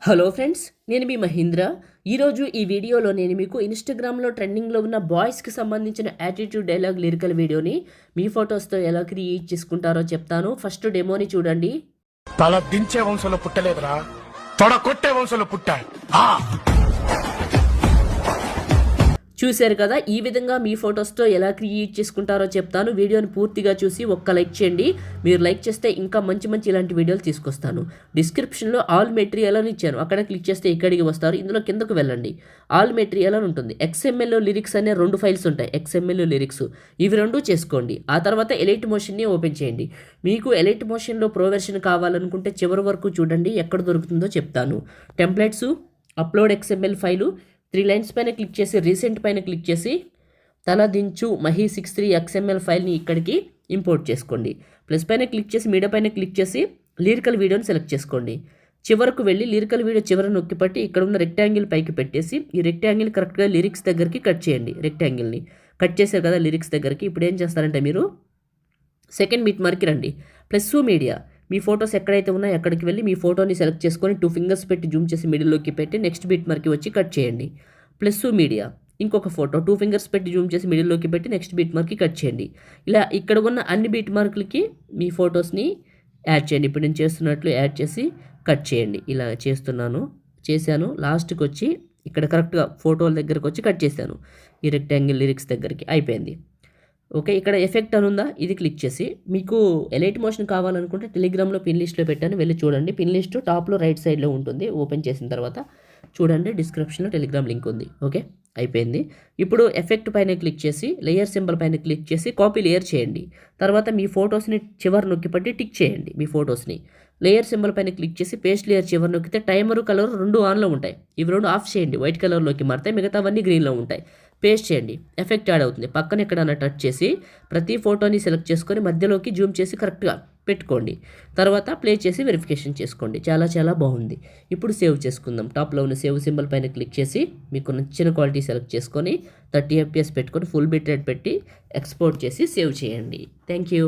Hello friends, నేను మీ మహీంద్ర. ఈరోజు ఈ వీడియోలో నేను మీకు ఇన్స్టాగ్రామ్లో ట్రెండింగ్లో ఉన్న బాయ్స్కి సంబంధించిన యాటిట్యూడ్ డైలాగ్ లిరికల్ వీడియోని మీ ఫొటోస్తో ఎలా క్రియేట్ చేసుకుంటారో చెప్తాను. ఫస్ట్ డెమోని చూడండి. తల దించే వంశంలో పుట్టలేదురా, తొడ కొట్టే వంశంలో పుట్టా. చూశారు కదా, ఈ విధంగా మీ ఫొటోస్తో ఎలా క్రియేట్ చేసుకుంటారో చెప్తాను. వీడియోని పూర్తిగా చూసి ఒక్క లైక్ చేయండి. మీరు లైక్ చేస్తే ఇంకా మంచి మంచి ఇలాంటి వీడియోలు తీసుకొస్తాను. డిస్క్రిప్షన్లో ఆల్ మెటీరియల్ అని ఇచ్చాను, అక్కడ క్లిక్ చేస్తే ఇక్కడికి వస్తారు. ఇందులో కిందకు వెళ్ళండి, ఆల్ మెటీరియల్ అని ఉంటుంది. XML లిరిక్స్ అనే 2 ఫైల్స్ ఉంటాయి, XML లిరిక్స్. ఇవి 2 చేసుకోండి. ఆ తర్వాత ఎలైట్ మోషన్ని ఓపెన్ చేయండి. మీకు ఎలైట్ మోషన్లో ప్రో వెర్షన్ కావాలనుకుంటే చివరి వరకు చూడండి, ఎక్కడ దొరుకుతుందో చెప్తాను. Templates, upload XML file, 3 lines పైన క్లిక్ చేసి రీసెంట్ పైన క్లిక్ చేసి తల దించు మహి 63 XML ఫైల్ని ఇక్కడికి ఇంపోర్ట్ చేసుకోండి. ప్లస్ పైన క్లిక్ చేసి మీడియా పైన క్లిక్ చేసి లిరికల్ వీడియోని సెలెక్ట్ చేసుకోండి. చివరకు వెళ్ళి లిరికల్ వీడియో చివర నొక్కి పట్టి ఇక్కడ ఉన్న రెక్టాంగిల్ పైకి పెట్టేసి ఈ రెక్టాంగిల్ కరెక్ట్గా లిరిక్స్ దగ్గరికి కట్ చేయండి. రెక్టాంగిల్ని కట్ చేశారు కదా లిరిక్స్ దగ్గరికి. ఇప్పుడు ఏం చేస్తారంటే మీరు సెకండ్ బిట్ మార్క్కి రండి. ప్లస్ మీడియా, మీ ఫొటోస్ ఎక్కడైతే ఉన్నాయో అక్కడికి వెళ్ళి మీ ఫోటోని సెలెక్ట్ చేసుకొని 2 ఫింగర్స్ పెట్టి జూమ్ చేసి మిడిల్లోకి పెట్టి నెక్స్ట్ బిట్ మార్క్కి వచ్చి కట్ చేయండి. ప్లస్ మీడియా, ఇంకొక ఫోటో 2 ఫింగర్స్ పెట్టి జూమ్ చేసి మిడిల్లోకి పెట్టి నెక్స్ట్ బిట్ మార్క్కి కట్ చేయండి. ఇలా ఇక్కడ ఉన్న అన్ని బిట్ మార్కులకి మీ ఫొటోస్ని యాడ్ చేయండి. ఇప్పుడు నేను చేస్తున్నట్లు యాడ్ చేసి కట్ చేయండి. ఇలా చేశాను. లాస్ట్కి వచ్చి ఇక్కడ కరెక్ట్గా ఫోటోల దగ్గరకు వచ్చి కట్ చేశాను. ఈ రెక్టాంగిల్ లిరిక్స్ దగ్గరికి అయిపోయింది. ఓకే, ఇక్కడ ఎఫెక్ట్ అని ఉందా, ఇది క్లిక్ చేసి మీకు ఎలైట్ మోషన్ కావాలనుకుంటే టెలిగ్రామ్లో పిన్ లిస్ట్లో పెట్టాను, వెళ్ళి చూడండి. పిన్ లిస్ట్ టాప్లో రైట్ సైడ్లో ఉంటుంది. ఓపెన్ చేసిన తర్వాత చూడండి, డిస్క్రిప్షన్లో టెలిగ్రామ్ లింక్ ఉంది. ఓకే, అయిపోయింది. ఇప్పుడు ఎఫెక్ట్ పైన క్లిక్ చేసి లేయర్ సింబల్ పైన క్లిక్ చేసి కాపీ లేయర్ చేయండి. తర్వాత మీ ఫొటోస్ని చివరి నొక్కి పట్టి టిక్ చేయండి. మీ ఫొటోస్ని లేయర్ సింబల్ పైన క్లిక్ చేసి పేస్ట్ లేయర్ చివరి నొక్కితే టైమరు కలర్ 2 ఆన్లో ఉంటాయి. ఇవి 2 ఆఫ్ చేయండి, వైట్ కలర్లోకి మారితే మిగతావన్నీ గ్రీన్లో ఉంటాయి. పేస్ట్ చేయండి, ఎఫెక్ట్ యాడ్ అవుతుంది. పక్కన ఎక్కడైనా టచ్ చేసి ప్రతి ఫోటోని సెలెక్ట్ చేసుకొని మధ్యలోకి జూమ్ చేసి కరెక్ట్గా పెట్టుకోండి. తర్వాత ప్లే చేసి వెరిఫికేషన్ చేసుకోండి. చాలా బాగుంది. ఇప్పుడు సేవ్ చేసుకుందాం. టాప్లో ఉన్న సేవ్ సింబల్ పైన క్లిక్ చేసి మీకు నచ్చిన క్వాలిటీ సెలెక్ట్ చేసుకొని 30 FPS పెట్టుకొని ఫుల్ బిట్ రేట్ పెట్టి ఎక్స్పోర్ట్ చేసి సేవ్ చేయండి. Thank you.